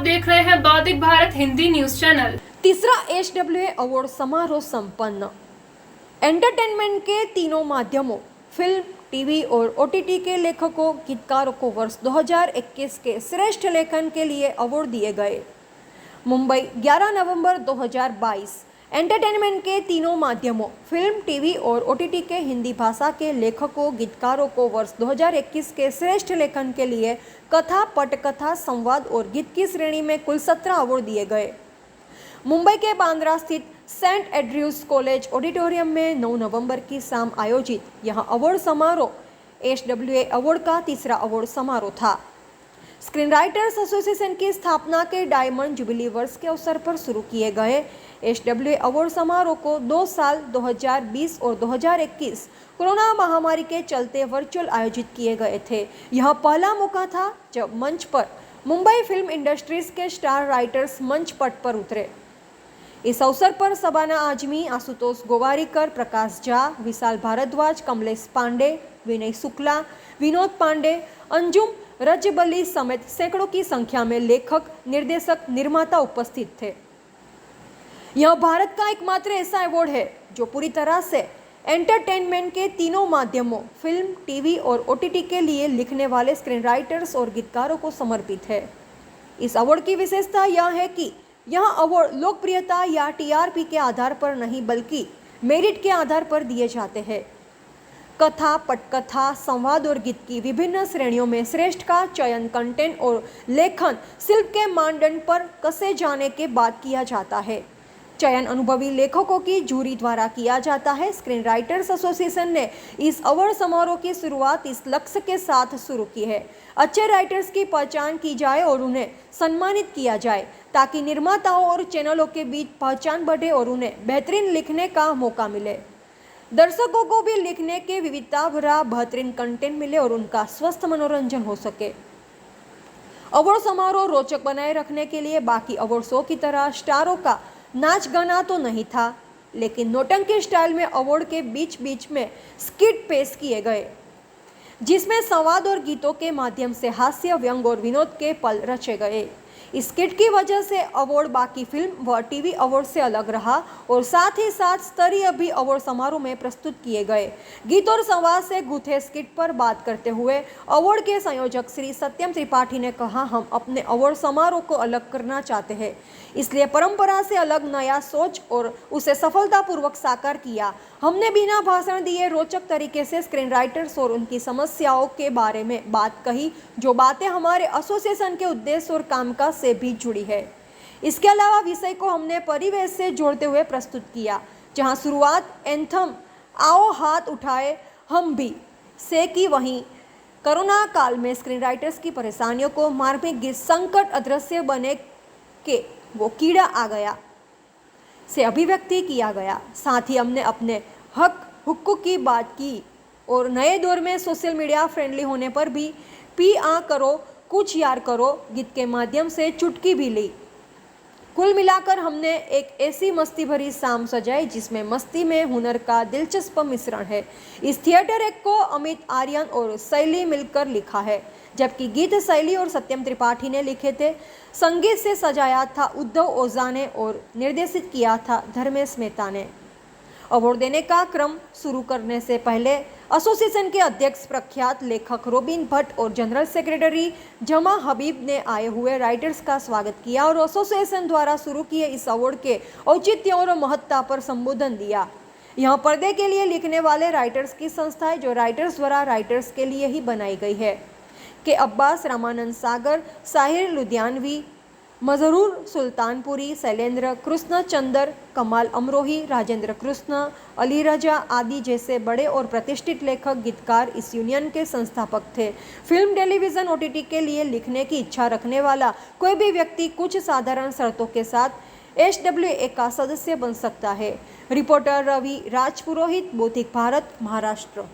देख रहे हैं बौद्धिक भारत हिंदी न्यूज चैनल। तीसरा HWA अवार्ड समारोह संपन्न। एंटरटेनमेंट के तीनों माध्यमों फिल्म, टीवी और OTT के लेखकों, गीतकारों को वर्ष 2021 के श्रेष्ठ लेखन के लिए अवार्ड दिए गए। मुंबई 11 नवंबर 2022। एंटरटेनमेंट के तीनों माध्यमों फिल्म, टीवी और OTT के हिंदी भाषा के लेखकों, गीतकारों को वर्ष 2021 के श्रेष्ठ लेखन के लिए कथा, पटकथा, संवाद और गीत की श्रेणी में कुल 17 अवार्ड दिए गए। मुंबई के बांद्रा स्थित सेंट एंड्रयूज कॉलेज ऑडिटोरियम में 9 नवंबर की शाम आयोजित यह अवार्ड समारोह HWA अवार्ड का तीसरा अवार्ड समारोह था। स्क्रीन राइटर्स एसोसिएशन की स्थापना के डायमंड जुबली वर्ष के अवसर पर शुरू किए गए HWA अवार्ड समारोह को 2 साल 2020 और 2021 कोरोना महामारी के चलते वर्चुअल आयोजित किए गए थे। यह पहला मौका था जब मंच पर मुंबई फिल्म इंडस्ट्रीज के स्टार राइटर्स मंच पट पर उतरे। इस अवसर पर शबाना आजमी, आशुतोष गोवारिकर, प्रकाश झा, विशाल भारद्वाज, कमलेश पांडे, विनय शुक्ला, विनोद पांडे, अंजुम रजबली समेत सैकड़ों की संख्या में लेखक, निर्देशक, निर्माता उपस्थित थे। यह भारत का एकमात्र ऐसा अवार्ड है जो पूरी तरह से एंटरटेनमेंट के तीनों माध्यमों फिल्म, टीवी और OTT के लिए लिखने वाले स्क्रीन राइटर्स और गीतकारों को समर्पित है। इस अवार्ड की विशेषता यह है कि यह अवार्ड लोकप्रियता या TRP के आधार पर नहीं बल्कि मेरिट के आधार पर दिए जाते हैं। कथा, पटकथा, संवाद और गीत की विभिन्न श्रेणियों में श्रेष्ठ का चयन कंटेंट और लेखन शिल्प के मानदंड पर कसे जाने के बाद किया जाता है। चयन अनुभवी लेखकों की जूरी द्वारा किया जाता है। स्क्रीन राइटर्स एसोसिएशन ने इस अवार्ड समारोह की शुरुआत इस लक्ष्य के साथ शुरू की है। अच्छे राइटर्स की पहचान की जाए और उन्हें सम्मानित किया जाए ताकि निर्माताओं और चैनलों के बीच पहचान बढ़े और उन्हें बेहतरीन लिखने का मौका मिले। दर्शकों को भी लिखने के विविधता भरा बेहतरीन कंटेंट मिले और उनका स्वस्थ मनोरंजन हो सके। अवार्ड समारोह रोचक बनाए रखने के लिए बाकी अवार्ड शो की तरह स्टारों का नाच गाना तो नहीं था, लेकिन नौटंकी स्टाइल में अवार्ड के बीच बीच में स्किट पेश किए गए, जिसमें संवाद और गीतों के माध्यम से हास्य, व्यंग और विनोद के पल रचे गए। इस स्किट की वजह से अवार्ड बाकी फिल्म व टीवी अवार्ड से अलग रहा और साथ ही साथ स्तरीय भी अवार्ड समारोह में प्रस्तुत किए गए। गीत और संवाद से गुथे स्किट पर बात करते हुए अवार्ड के संयोजक श्री सत्यम त्रिपाठी ने कहा, हम अपने अवार्ड समारोह को अलग करना चाहते हैं, इसलिए परंपरा से अलग नया सोच और उसे सफलतापूर्वक साकार किया। हमने बिना भाषण दिए रोचक तरीके से स्क्रीन राइटर्स और उनकी समस्याओं के बारे में बात कही, जो बातें हमारे एसोसिएशन के उद्देश्य और कामकाज से भी जुड़ी है। इसके अलावा विषय को हमने परिवेश से जोड़ते हुए प्रस्तुत किया, जहां शुरुआत एंथम आओ हाथ उठाए हम भी से की, वहीं कोरोना काल में स्क्रीन राइटर्स की परेशानियों को मार्मिक गीत संकट अदृश्य बने के वो कीड़ा आ गया से अभिव्यक्ति किया गया। साथ ही हमने अपने हक हुक्क की बात की और नए दौर में सोशल मीडिया फ्रेंडली होने पर भी करो कुछ यार करो गीत के माध्यम से चुटकी भी ली। कुल मिलाकर हमने एक ऐसी मस्ती भरी शाम सजाई जिसमें मस्ती में हुनर का दिलचस्प मिश्रण है। इस थिएटर एक्ट को अमित आर्यन और शैली मिलकर लिखा है, जबकि गीत शैली और सत्यम त्रिपाठी ने लिखे थे। संगीत से सजाया था उद्धव ओझा ने और निर्देशित किया था धर्मेश मेहता ने। अवार्ड देने का क्रम शुरू करने से पहले एसोसिएशन के अध्यक्ष प्रख्यात लेखक रोबिन भट्ट और जनरल सेक्रेटरी जमा हबीब ने आए हुए राइटर्स का स्वागत किया और एसोसिएशन द्वारा शुरू किए इस अवार्ड के औचित्य और महत्ता पर संबोधन दिया। यहाँ पर्दे के लिए लिखने वाले राइटर्स की संस्था है जो राइटर्स द्वारा राइटर्स के लिए ही बनाई गई है। के अब्बास, रामानंद सागर, साहिर लुधियानवी, मजरूर सुल्तानपुरी, शैलेंद्र कृष्ण चंदर, कमाल अमरोही, राजेंद्र कृष्ण, अली रजा आदि जैसे बड़े और प्रतिष्ठित लेखक, गीतकार इस यूनियन के संस्थापक थे। फिल्म, टेलीविजन, OTT के लिए लिखने की इच्छा रखने वाला कोई भी व्यक्ति कुछ साधारण शर्तों के साथ HWA का सदस्य बन सकता है। रिपोर्टर रवि राजपुरोहित, बौद्धिक भारत, महाराष्ट्र।